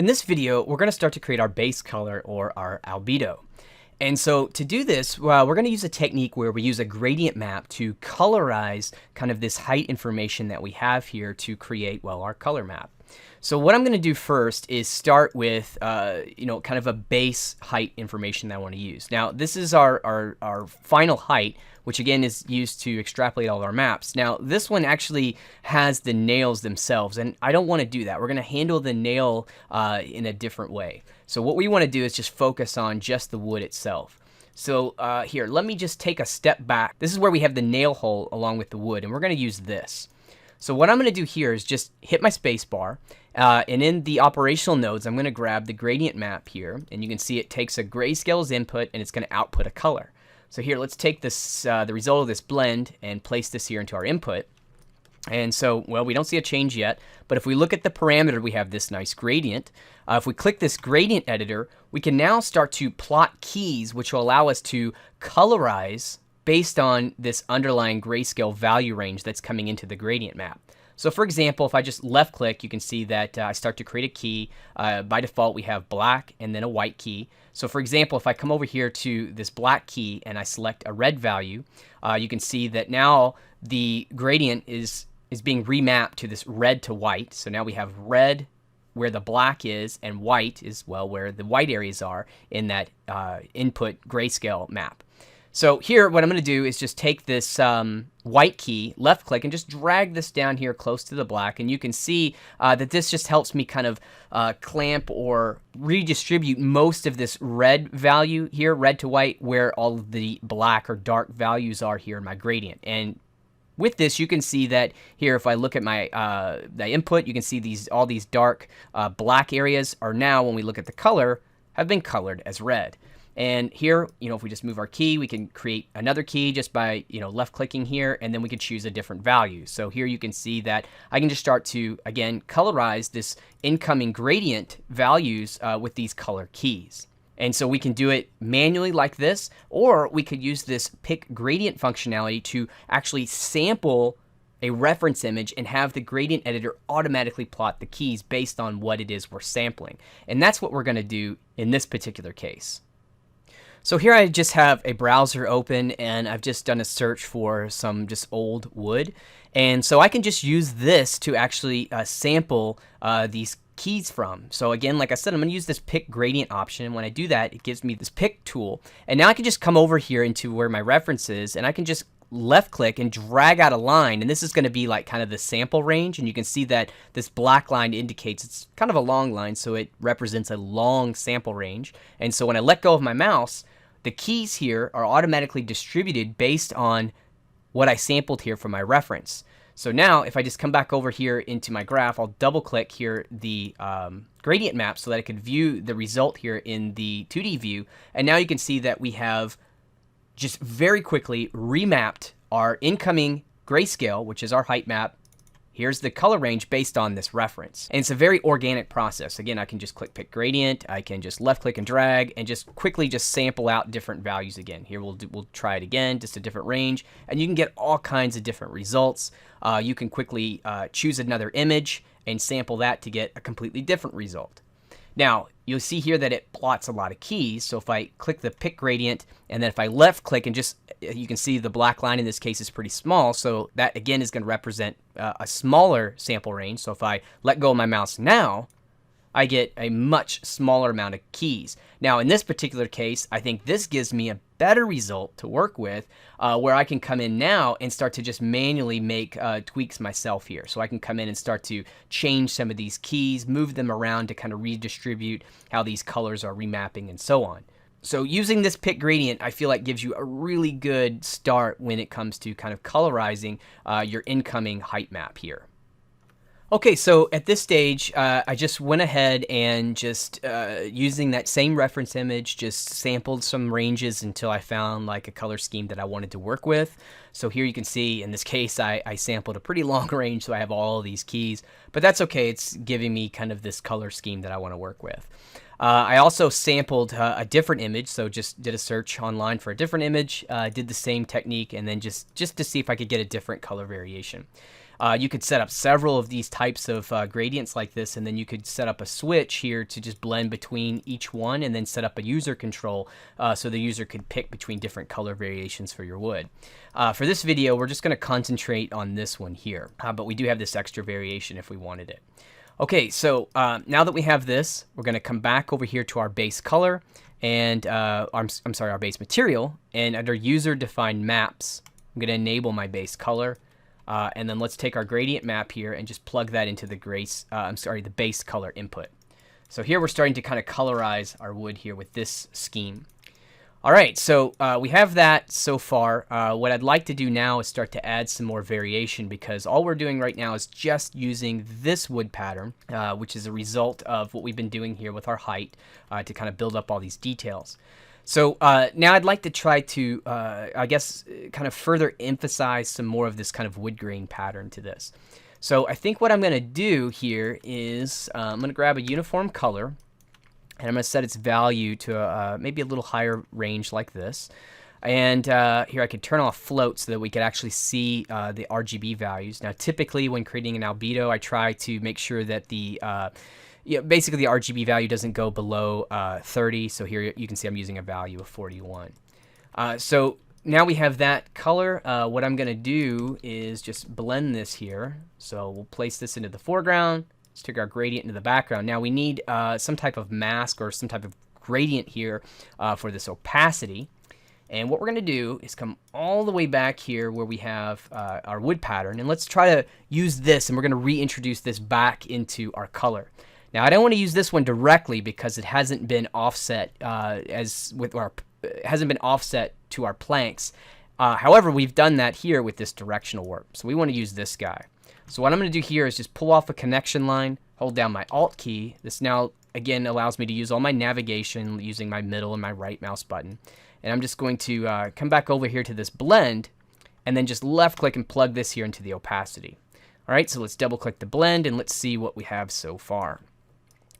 In this video, we're going to start to create our base color or our albedo. And so to do this, well, we're going to use a technique where we use a gradient map to colorize kind of this height information that we have here to create, well, our color map. So what I'm going to do first is start with, kind of a base height information that I want to use. Now, this is our final height, which again is used to extrapolate all our maps. Now, this one actually has the nails themselves, and I don't want to do that. We're going to handle the nail in a different way. So what we want to do is just focus on just the wood itself. So here, let me just take a step back. This is where we have the nail hole along with the wood, and we're going to use this. So what I'm going to do here is just hit my space bar, and in the operational nodes, I'm going to grab the gradient map here, and you can see it takes a grayscale as input, and it's going to output a color. So here, let's take this, the result of this blend and place this here into our input. And so, well, we don't see a change yet, but if we look at the parameter, we have this nice gradient. If we click this gradient editor, we can now start to plot keys, which will allow us to colorize based on this underlying grayscale value range that's coming into the gradient map. So for example, if I just left click, you can see that I start to create a key. By default, we have black and then a white key. So for example, if I come over here to this black key and I select a red value, you can see that now the gradient is being remapped to this red to white. So now we have red where the black is and white is, well, where the white areas are in that input grayscale map. So here, what I'm going to do is just take this white key, left click, and just drag this down here close to the black. And you can see that this just helps me kind of clamp or redistribute most of this red value here, red to white, where all of the black or dark values are here in my gradient. And with this, you can see that here, if I look at my the input, you can see all these dark black areas are now, when we look at the color, have been colored as red. And here, if we just move our key, we can create another key just by, left clicking here, and then we could choose a different value. So here you can see that I can just start to, again, colorize this incoming gradient values with these color keys. And so we can do it manually like this, or we could use this pick gradient functionality to actually sample a reference image and have the gradient editor automatically plot the keys based on what it is we're sampling. And that's what we're going to do in this particular case. So here I just have a browser open, and I've just done a search for some just old wood. And so I can just use this to actually sample these keys from. So again, like I said, I'm going to use this pick gradient option. And when I do that, it gives me this pick tool. And now I can just come over here into where my reference is, and I can just left click and drag out a line. And this is going to be like kind of the sample range. And you can see that this black line indicates it's kind of a long line, so it represents a long sample range. And so when I let go of my mouse, the keys here are automatically distributed based on what I sampled here from my reference. So now if I just come back over here into my graph, I'll double click here the gradient map so that I could view the result here in the 2D view. And now you can see that we have just very quickly remapped our incoming grayscale, which is our height map. Here's the color range based on this reference. And it's a very organic process. Again, I can just click pick gradient. I can just left click and drag and just quickly just sample out different values again. Here we'll try it again, just a different range, and you can get all kinds of different results. You can quickly choose another image and sample that to get a completely different result. Now, you'll see here that it plots a lot of keys. So if I click the pick gradient, and then if I left click and just, you can see the black line in this case is pretty small. So that again is going to represent a smaller sample range. So if I let go of my mouse now, I get a much smaller amount of keys. Now in this particular case, I think this gives me a better result to work with, where I can come in now and start to just manually make tweaks myself here. So I can come in and start to change some of these keys, move them around to kind of redistribute how these colors are remapping and so on. So using this pick gradient, I feel like gives you a really good start when it comes to kind of colorizing your incoming height map here. Okay, so at this stage, I just went ahead and just using that same reference image, just sampled some ranges until I found like a color scheme that I wanted to work with. So here you can see in this case, I sampled a pretty long range, so I have all of these keys, but that's okay. It's giving me kind of this color scheme that I want to work with. I also sampled a different image, so just did a search online for a different image, did the same technique, and then just to see if I could get a different color variation. You could set up several of these types of gradients like this, and then you could set up a switch here to just blend between each one, and then set up a user control so the user could pick between different color variations for your wood. For this video, we're just going to concentrate on this one here, but we do have this extra variation if we wanted it. Okay, so now that we have this, we're going to come back over here to our base color and I'm sorry, our base material, and under user defined maps, I'm going to enable my base color, and then let's take our gradient map here and just plug that into the the base color input. So here we're starting to kind of colorize our wood here with this scheme. All right, so we have that so far. What I'd like to do now is start to add some more variation, because all we're doing right now is just using this wood pattern, which is a result of what we've been doing here with our height to kind of build up all these details. So now I'd like to try to, I guess, kind of further emphasize some more of this kind of wood grain pattern to this. So I think what I'm going to do here is I'm going to grab a uniform color, and I'm going to set its value to maybe a little higher range like this. And here I could turn off float so that we could actually see the RGB values. Now, typically when creating an albedo, I try to make sure that the basically the RGB value doesn't go below 30. So here you can see I'm using a value of 41. So now we have that color. What I'm going to do is just blend this here. So we'll place this into the foreground. Let's take our gradient into the background. Now we need some type of mask or some type of gradient here for this opacity. And what we're going to do is come all the way back here where we have our wood pattern. And let's try to use this, and we're going to reintroduce this back into our color. Now I don't want to use this one directly because it hasn't been offset hasn't been offset to our planks. However, we've done that here with this directional warp. So we want to use this guy. So what I'm going to do here is just pull off a connection line, hold down my Alt key. This now, again, allows me to use all my navigation using my middle and my right mouse button. And I'm just going to come back over here to this blend, and then just left click and plug this here into the opacity. All right, so let's double click the blend, and let's see what we have so far.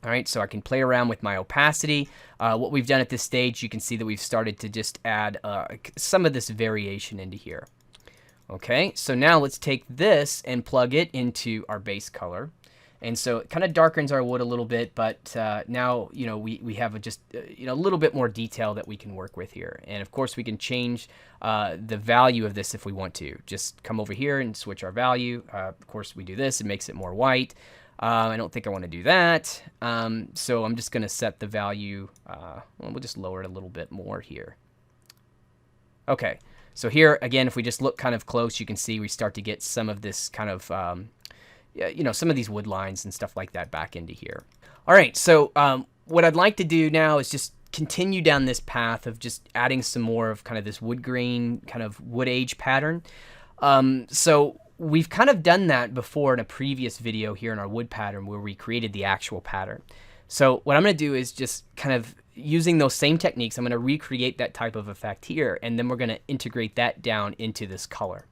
All right, so I can play around with my opacity. What we've done at this stage, you can see that we've started to just add some of this variation into here. Okay, so now let's take this and plug it into our base color. And so it kind of darkens our wood a little bit, but now, we have just a little bit more detail that we can work with here. And of course we can change the value of this if we want to. Just come over here and switch our value. Of course we do this, it makes it more white. I don't think I want to do that. So I'm just going to set the value, we'll just lower it a little bit more here. Okay. So here, again, if we just look kind of close, you can see we start to get some of this kind of, some of these wood lines and stuff like that back into here. All right, so what I'd like to do now is just continue down this path of just adding some more of kind of this wood grain, kind of wood age pattern. So we've kind of done that before in a previous video here in our wood pattern where we created the actual pattern. So what I'm going to do is just kind of using those same techniques, I'm going to recreate that type of effect here, and then we're going to integrate that down into this color.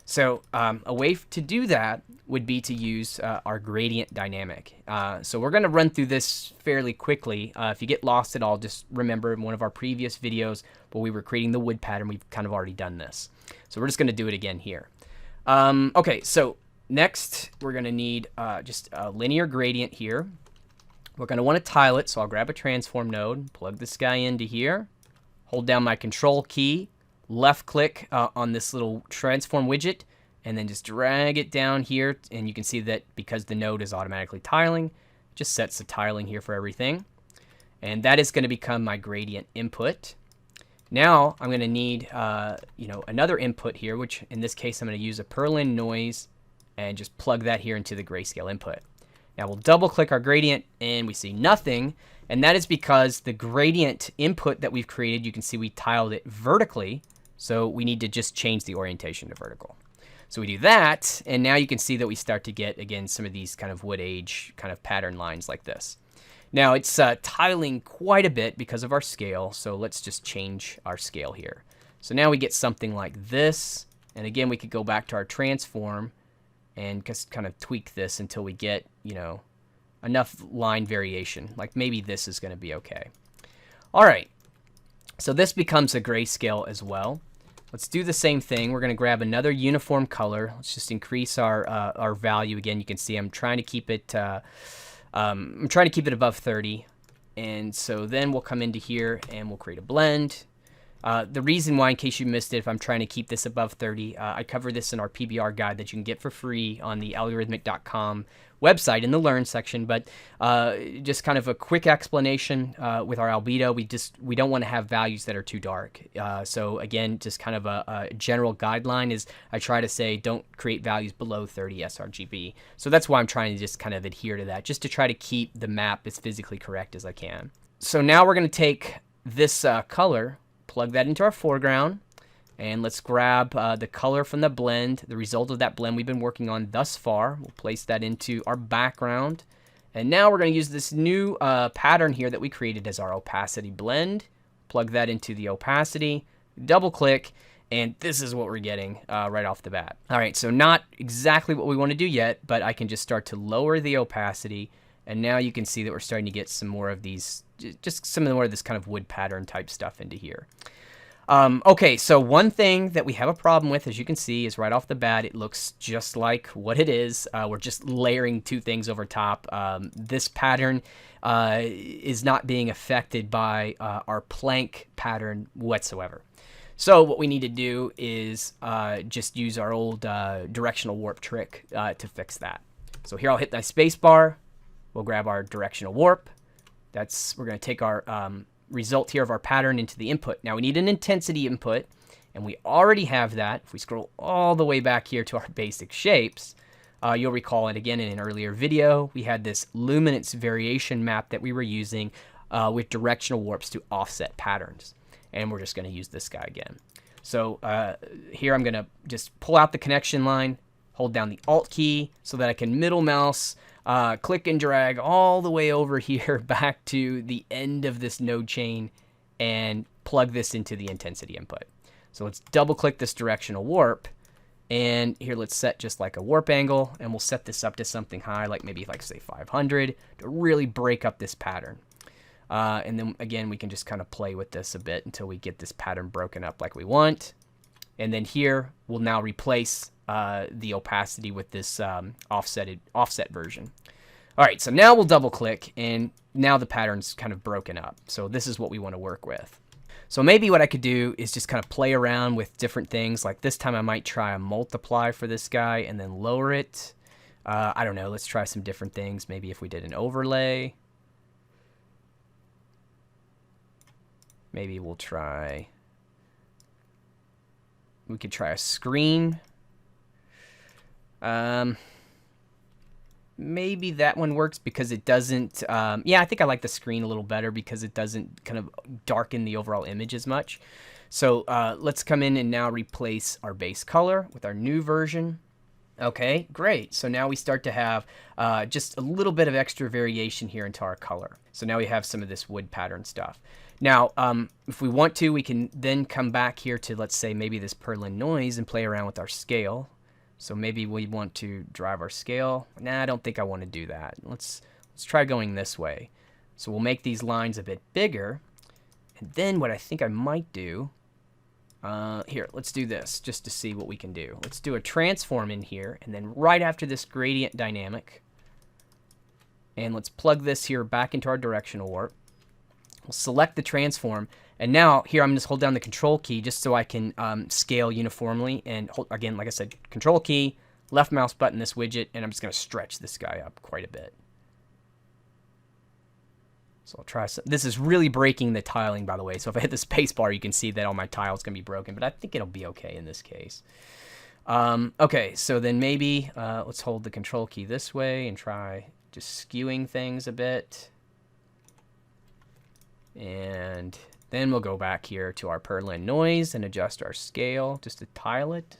So a way to do that would be to use our gradient dynamic. So we're going to run through this fairly quickly. If you get lost at all, just remember in one of our previous videos where we were creating the wood pattern, we've kind of already done this. So we're just going to do it again here. Okay, so next we're going to need just a linear gradient here. We're going to want to tile it, so I'll grab a transform node, plug this guy into here, hold down my control key, left click on this little transform widget, and then just drag it down here, and you can see that because the node is automatically tiling, it just sets the tiling here for everything. And that is going to become my gradient input. Now I'm going to need another input here, which in this case I'm going to use a Perlin noise and just plug that here into the grayscale input. Now we'll double click our gradient and we see nothing, and that is because the gradient input that we've created, you can see we tiled it vertically, so we need to just change the orientation to vertical. So we do that, and now you can see that we start to get, again, some of these kind of wood age kind of pattern lines like this. Now it's tiling quite a bit because of our scale, so let's just change our scale here. So now we get something like this, and again we could go back to our transform and just kind of tweak this until we get, enough line variation. Like maybe this is going to be okay. All right, so this becomes a grayscale as well. Let's do the same thing. We're going to grab another uniform color. Let's just increase our value again. You can see I'm trying to keep it above 30. And so then we'll come into here and we'll create a blend. The reason why, in case you missed it, if I'm trying to keep this above 30, I cover this in our PBR guide that you can get for free on the algorithmic.com website in the Learn section. But just kind of a quick explanation with our albedo, we don't want to have values that are too dark. So again, just kind of a general guideline is I try to say don't create values below 30 sRGB. So that's why I'm trying to just kind of adhere to that, just to try to keep the map as physically correct as I can. So now we're going to take this color, plug that into our foreground, and let's grab the color from the blend, the result of that blend we've been working on thus far. We'll place that into our background. And now we're going to use this new pattern here that we created as our opacity blend. Plug that into the opacity, double click, and this is what we're getting right off the bat. All right, so not exactly what we want to do yet, but I can just start to lower the opacity. And now you can see that we're starting to get some more of these, just some more of this kind of wood pattern type stuff into here. Okay, so one thing that we have a problem with, as you can see, is right off the bat, it looks just like what it is. We're just layering two things over top. This pattern is not being affected by our plank pattern whatsoever. So what we need to do is just use our old directional warp trick to fix that. So here I'll hit my space bar. We'll grab our directional warp. We're going to take our result here of our pattern into the input. Now we need an intensity input, and we already have that. If we scroll all the way back here to our basic shapes, you'll recall it again in an earlier video. We had this luminance variation map that we were using with directional warps to offset patterns. And we're just going to use this guy again. So here I'm going to just pull out the connection line, hold down the Alt key so that I can middle mouse, click and drag all the way over here back to the end of this node chain and plug this into the intensity input. So let's double click this directional warp, and here let's set just like a warp angle, and we'll set this up to something high, like maybe like say 500, to really break up this pattern. And then again, we can just kind of play with this a bit until we get this pattern broken up like we want. And then here we'll now replace the opacity with this offset version. All right, so now we'll double click, and now the pattern's kind of broken up. So this is what we want to work with. So maybe what I could do is just kind of play around with different things. Like this time I might try a multiply for this guy and then lower it. I don't know, let's try some different things. Maybe if we did an overlay. Maybe we could try a screen. Maybe that one works because it doesn't, yeah, I think I like the screen a little better because it doesn't kind of darken the overall image as much. So let's come in and now replace our base color with our new version. Okay, great. So now we start to have just a little bit of extra variation here into our color. So now we have some of this wood pattern stuff. Now, if we want to, we can then come back here to, let's say, maybe this purlin noise and play around with our scale. So maybe we want to drive our scale. Nah, I don't think I want to do that. Let's try going this way. So we'll make these lines a bit bigger. And then what I think I might do, here, let's do this just to see what we can do. Let's do a transform in here, and then right after this gradient dynamic, and let's plug this here back into our directional warp. We'll select the transform, and now here I'm just hold down the control key just so I can scale uniformly, and hold, again, like I said, control key, left mouse button this widget, and I'm just going to stretch this guy up quite a bit. So I'll try some. This is really breaking the tiling, by the way, so if I hit the space bar you can see that all my tiles going to be broken, but I think it'll be okay in this case. Okay, so then maybe let's hold the control key this way and try just skewing things a bit. And then we'll go back here to our purlin noise and adjust our scale just to tile it.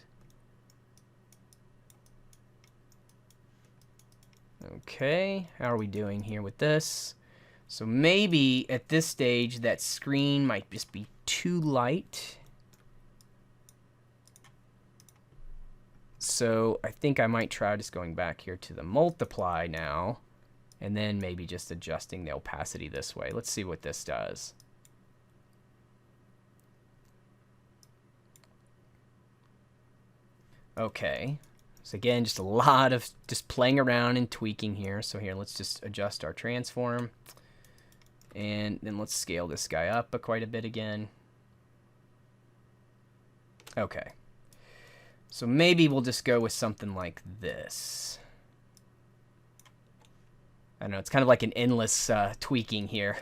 Okay, how are we doing here with this? So maybe at this stage that screen might just be too light. So I think I might try just going back here to the multiply now, and then maybe just adjusting the opacity this way. Let's see what this does. Okay. So again, just a lot of just playing around and tweaking here. So here, let's just adjust our transform. And then let's scale this guy up quite a bit again. Okay. So maybe we'll just go with something like this. I don't know, it's kind of like an endless tweaking here.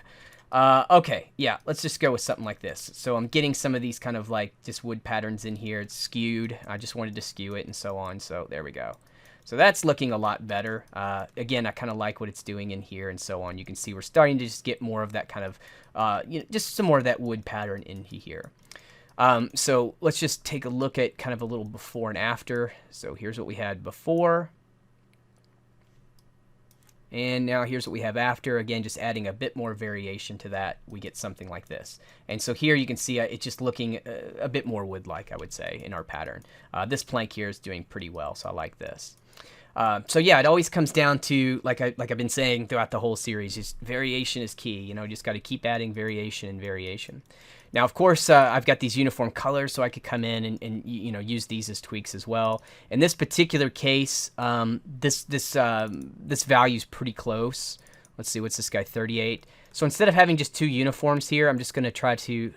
Okay, yeah, let's just go with something like this. So I'm getting some of these kind of like just wood patterns in here. It's skewed. I just wanted to skew it and so on. So there we go. So that's looking a lot better. Again, I kind of like what it's doing in here and so on. You can see we're starting to just get more of that kind of, just some more of that wood pattern in here. So let's just take a look at kind of a little before and after. So here's what we had before. And now here's what we have after. Again, just adding a bit more variation to that, we get something like this. And so here you can see it's just looking a bit more wood-like, I would say, in our pattern. This plank here is doing pretty well, so I like this. So yeah, it always comes down to, like I've been saying throughout the whole series, just variation is key. You know, just got to keep adding variation and variation. Now, of course, I've got these uniform colors, so I could come in and you know, use these as tweaks as well. In this particular case, this value is pretty close. Let's see, what's this guy, 38? So instead of having just 2 uniforms here, I'm just going to try to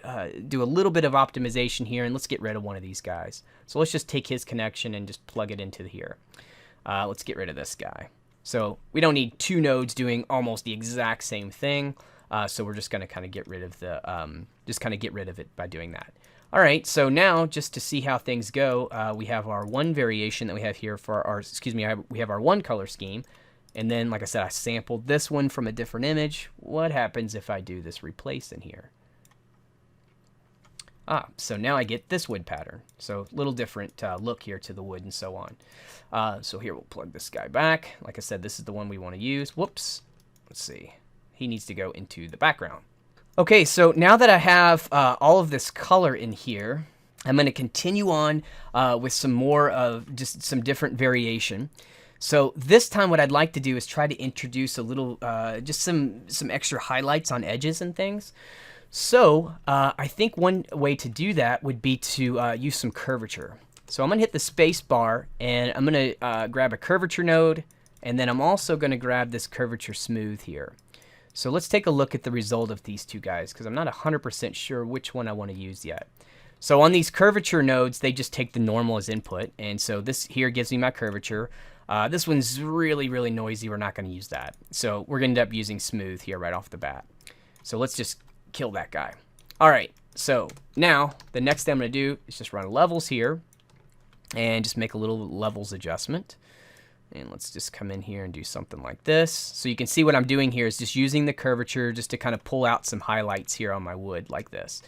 do a little bit of optimization here, and let's get rid of one of these guys. So let's just take his connection and just plug it into here. Let's get rid of this guy. So we don't need 2 nodes doing almost the exact same thing. So we're just going to kind of get rid of it by doing that. All right, so now just to see how things go, we have our one variation that we have here for our, we have our one color scheme. And then, like I said, I sampled this one from a different image. What happens if I do this replace in here? So now I get this wood pattern. So a little different look here to the wood and so on. So here we'll plug this guy back. Like I said, this is the one we want to use. Whoops. Let's see. He needs to go into the background. Okay, so now that I have all of this color in here, I'm going to continue on with some more of just some different variation. So this time what I'd like to do is try to introduce a little, just some extra highlights on edges and things. So I think one way to do that would be to use some curvature. So I'm going to hit the space bar and I'm going to grab a curvature node, and then I'm also going to grab this curvature smooth here. So let's take a look at the result of these two guys, because I'm not 100% sure which one I want to use yet. So on these curvature nodes, they just take the normal as input, and so this here gives me my curvature. This one's really, really noisy. We're not going to use that. So we're going to end up using smooth here right off the bat. So let's just kill that guy. All right, so now the next thing I'm going to do is just run levels here and just make a little levels adjustment. And let's just come in here and do something like this. So you can see what I'm doing here is just using the curvature just to kind of pull out some highlights here on my wood like this.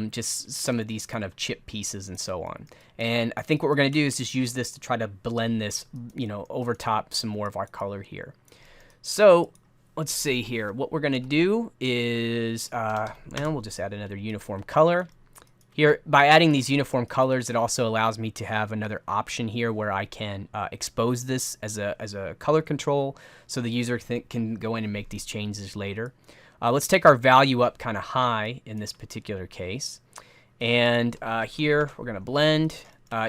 Just some of these kind of chip pieces and so on. And I think what we're going to do is just use this to try to blend this, you know, over top some more of our color here. So let's see here. What we're going to do is, well, we'll just add another uniform color. Here, by adding these uniform colors, it also allows me to have another option here where I can expose this as a color control, so the user can go in and make these changes later. Let's take our value up kind of high in this particular case. And here, we're going to blend.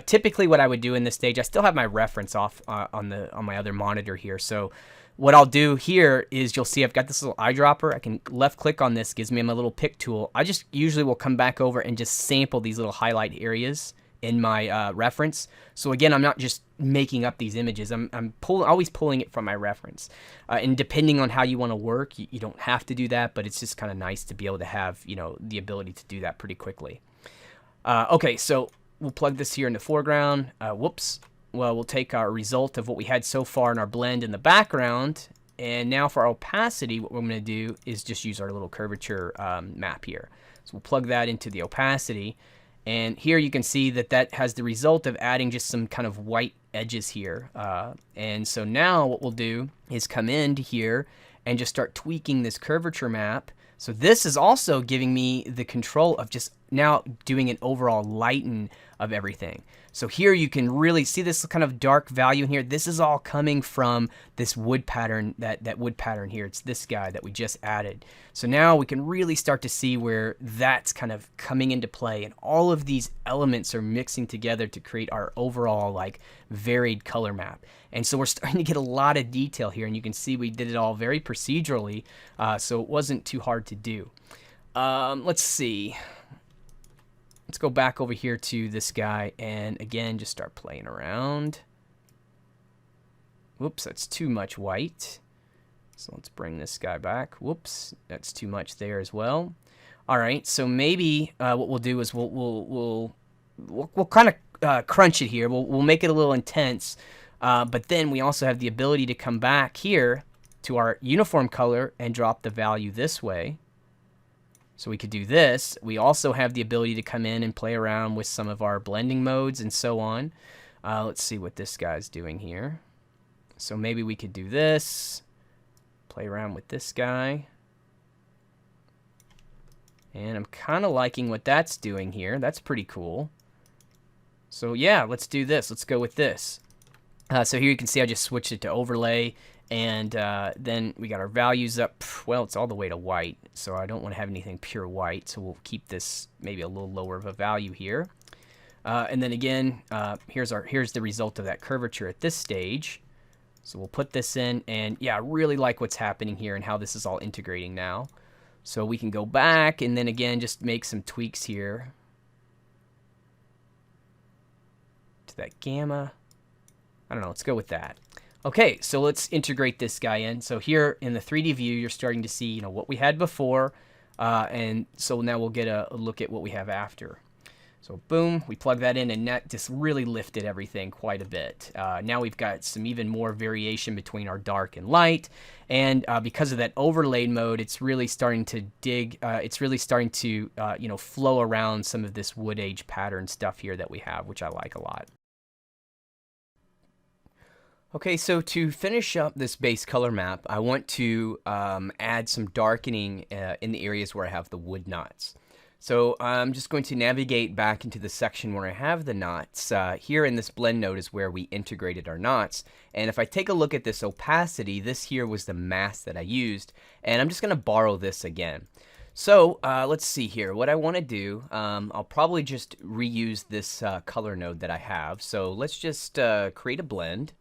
Typically, what I would do in this stage, I still have my reference off on my other monitor here. So what I'll do here is you'll see I've got this little eyedropper. I can left click on this, gives me my little pick tool. I just usually will come back over and just sample these little highlight areas in my reference. So again, I'm not just making up these images. I'm always pulling it from my reference. And depending on how you want to work, you don't have to do that, but it's just kind of nice to be able to have, you know, the ability to do that pretty quickly. Okay, so we'll plug this here in the foreground. Whoops. Well, we'll take our result of what we had so far in our blend in the background, and now for our opacity, what we're going to do is just use our little curvature map here. So we'll plug that into the opacity, and here you can see that that has the result of adding just some kind of white edges here. And so now what we'll do is come into here and just start tweaking this curvature map. So this is also giving me the control of just now doing an overall lighten of everything. So here you can really see this kind of dark value in here. This is all coming from this wood pattern, that wood pattern here. It's this guy that we just added. So now we can really start to see where that's kind of coming into play, and all of these elements are mixing together to create our overall like varied color map. And so we're starting to get a lot of detail here, and you can see we did it all very procedurally, so it wasn't too hard to do. Let's see. Let's go back over here to this guy and again just start playing around. Whoops, that's too much white. So let's bring this guy back. Whoops, that's too much there as well. All right, so maybe what we'll do is we'll kind of crunch it here. We'll make it a little intense, but then we also have the ability to come back here to our uniform color and drop the value this way. So we could do this. We also have the ability to come in and play around with some of our blending modes and so on. Let's see what this guy's doing here. So maybe we could do this. Play around with this guy. And I'm kind of liking what that's doing here. That's pretty cool. So yeah, let's do this. Let's go with this. So here you can see I just switched it to overlay. And then we got our values up. Well, it's all the way to white, so I don't want to have anything pure white, so we'll keep this maybe a little lower of a value here. And then again, here's the result of that curvature at this stage. So we'll put this in, and yeah, I really like what's happening here and how this is all integrating now. So we can go back and then again just make some tweaks here to that gamma. I don't know, let's go with that. Okay, so let's integrate this guy in. So here in the 3D view, you're starting to see, what we had before, and so now we'll get a look at what we have after. So boom, we plug that in, and that just really lifted everything quite a bit. Now we've got some even more variation between our dark and light, and because of that overlaid mode, it's really starting to flow around some of this wood age pattern stuff here that we have, which I like a lot. Okay, so to finish up this base color map, I want to add some darkening in the areas where I have the wood knots. So I'm just going to navigate back into the section where I have the knots. Here in this blend node is where we integrated our knots. And if I take a look at this opacity, this here was the mask that I used. And I'm just going to borrow this again. So let's see here. What I want to do, I'll probably just reuse this color node that I have. So let's just create a blend.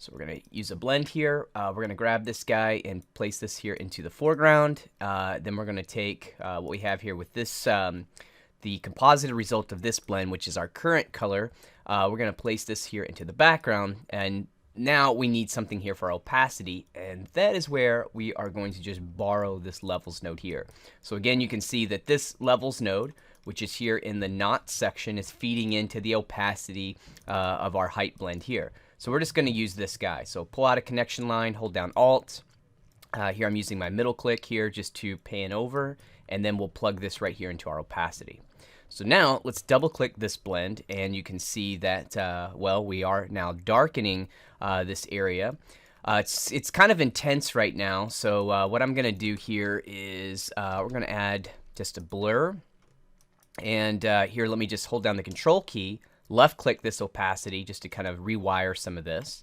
So we're going to use a blend here. We're going to grab this guy and place this here into the foreground. Then we're going to take what we have here with this, the composited result of this blend, which is our current color. We're going to place this here into the background. And now we need something here for opacity. And that is where we are going to just borrow this levels node here. So again, you can see that this levels node, which is here in the knot section, is feeding into the opacity of our height blend here. So we're just going to use this guy. So pull out a connection line, hold down Alt. Here I'm using my middle click here just to pan over, and then we'll plug this right here into our opacity. So now let's double click this blend, and you can see that, well, we are now darkening this area. It's kind of intense right now, so what I'm going to do here is we're going to add just a blur. And here, let me just hold down the Control key, left click this opacity just to kind of rewire some of this.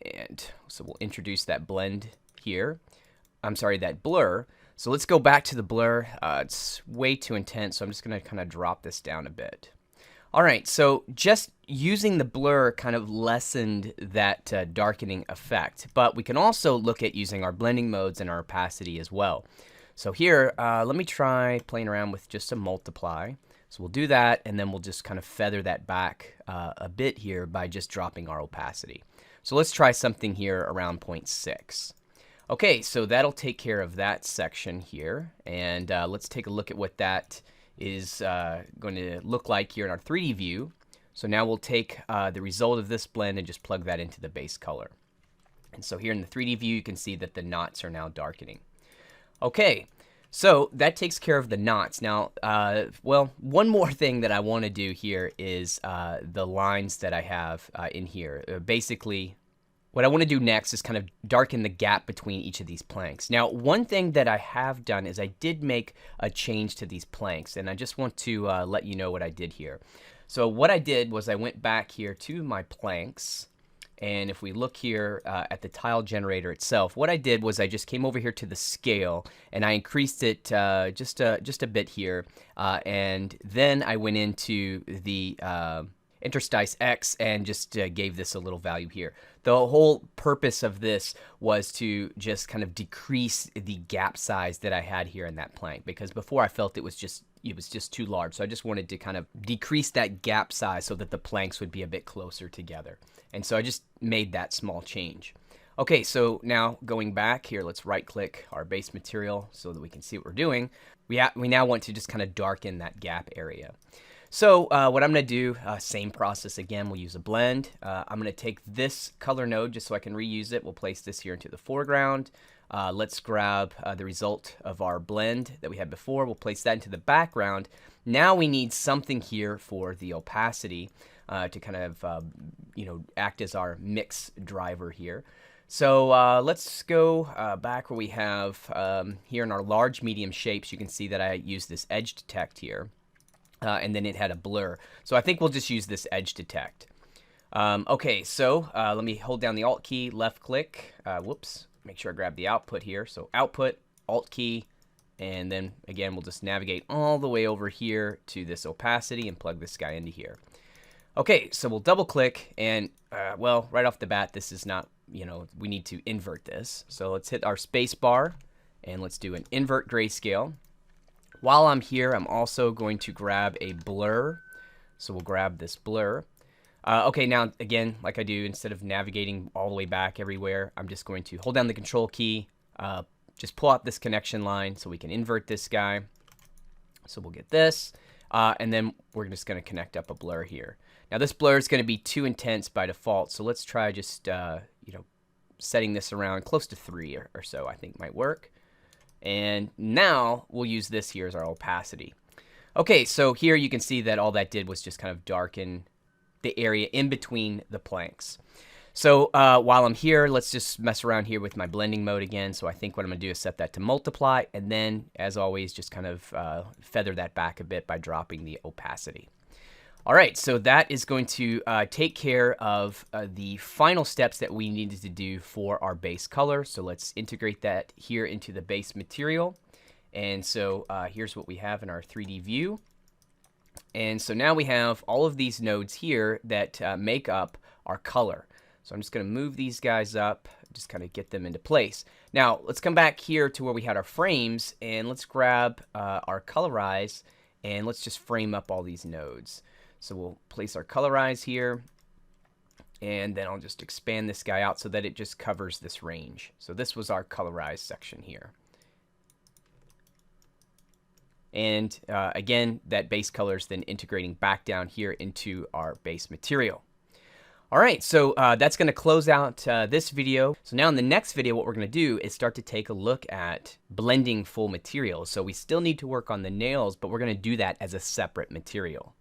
And so we'll introduce that blend here. I'm sorry, that blur. So let's go back to the blur. It's way too intense, so I'm just going to kind of drop this down a bit. All right, so just using the blur kind of lessened that darkening effect, but we can also look at using our blending modes and our opacity as well. So here, let me try playing around with just a multiply. So we'll do that, and then we'll just kind of feather that back a bit here by just dropping our opacity. So let's try something here around 0.6. Okay, so that'll take care of that section here, and let's take a look at what that is going to look like here in our 3D view. So now we'll take the result of this blend and just plug that into the base color. And so here in the 3D view, you can see that the knots are now darkening. Okay, so that takes care of the knots. Now, well, one more thing that I want to do here is the lines that I have in here. Basically, What I want to do next is kind of darken the gap between each of these planks. Now, one thing that I have done is I did make a change to these planks, and I just want to let you know what I did here. So what I did was I went back here to my planks, and if we look here at the tile generator itself, what I did was I just came over here to the scale, and I increased it just a bit here, and then I went into the interstice X and just gave this a little value here. The whole purpose of this was to just kind of decrease the gap size that I had here in that plank, because before I felt it was just too large. So I just wanted to kind of decrease that gap size so that the planks would be a bit closer together. And so I just made that small change. Okay, so now going back here, let's right click our base material so that we can see what we're doing. We now want to just kind of darken that gap area. So what I'm going to do, same process again, we'll use a blend. I'm going to take this color node just so I can reuse it. We'll place this here into the foreground. Let's grab the result of our blend that we had before. We'll place that into the background. Now we need something here for the opacity to kind of act as our mix driver here. So let's go back where we have here in our large medium shapes. You can see that I used this edge detect here. And then it had a blur. So I think we'll just use this edge detect. Okay, so let me hold down the Alt key, left click. Whoops, make sure I grab the output here. So output, Alt key, and then again, we'll just navigate all the way over here to this opacity and plug this guy into here. Okay, so we'll double click, and well, right off the bat, this is not, we need to invert this. So let's hit our space bar, and let's do an invert grayscale. While I'm here, I'm also going to grab a blur. So we'll grab this blur. Okay, now again, like I do, instead of navigating all the way back everywhere, I'm just going to hold down the control key, just pull out this connection line so we can invert this guy. So we'll get this, and then we're just going to connect up a blur here. Now this blur is going to be too intense by default, so let's try just setting this around close to 3 or so. I think might work. And now we'll use this here as our opacity. Okay, so here you can see that all that did was just kind of darken the area in between the planks. So while I'm here, let's just mess around here with my blending mode again. So I think what I'm going to do is set that to multiply, and then, as always, just kind of feather that back a bit by dropping the opacity. All right, so that is going to take care of the final steps that we needed to do for our base color. So let's integrate that here into the base material. And so here's what we have in our 3D view. And so now we have all of these nodes here that make up our color. So I'm just going to move these guys up, just kind of get them into place. Now let's come back here to where we had our frames, and let's grab our colorize, and let's just frame up all these nodes. So we'll place our colorize here, and then I'll just expand this guy out so that it just covers this range. So this was our colorize section here. And again, that base color is then integrating back down here into our base material. All right, so that's going to close out this video. So now in the next video, what we're going to do is start to take a look at blending full materials. So we still need to work on the nails, but we're going to do that as a separate material.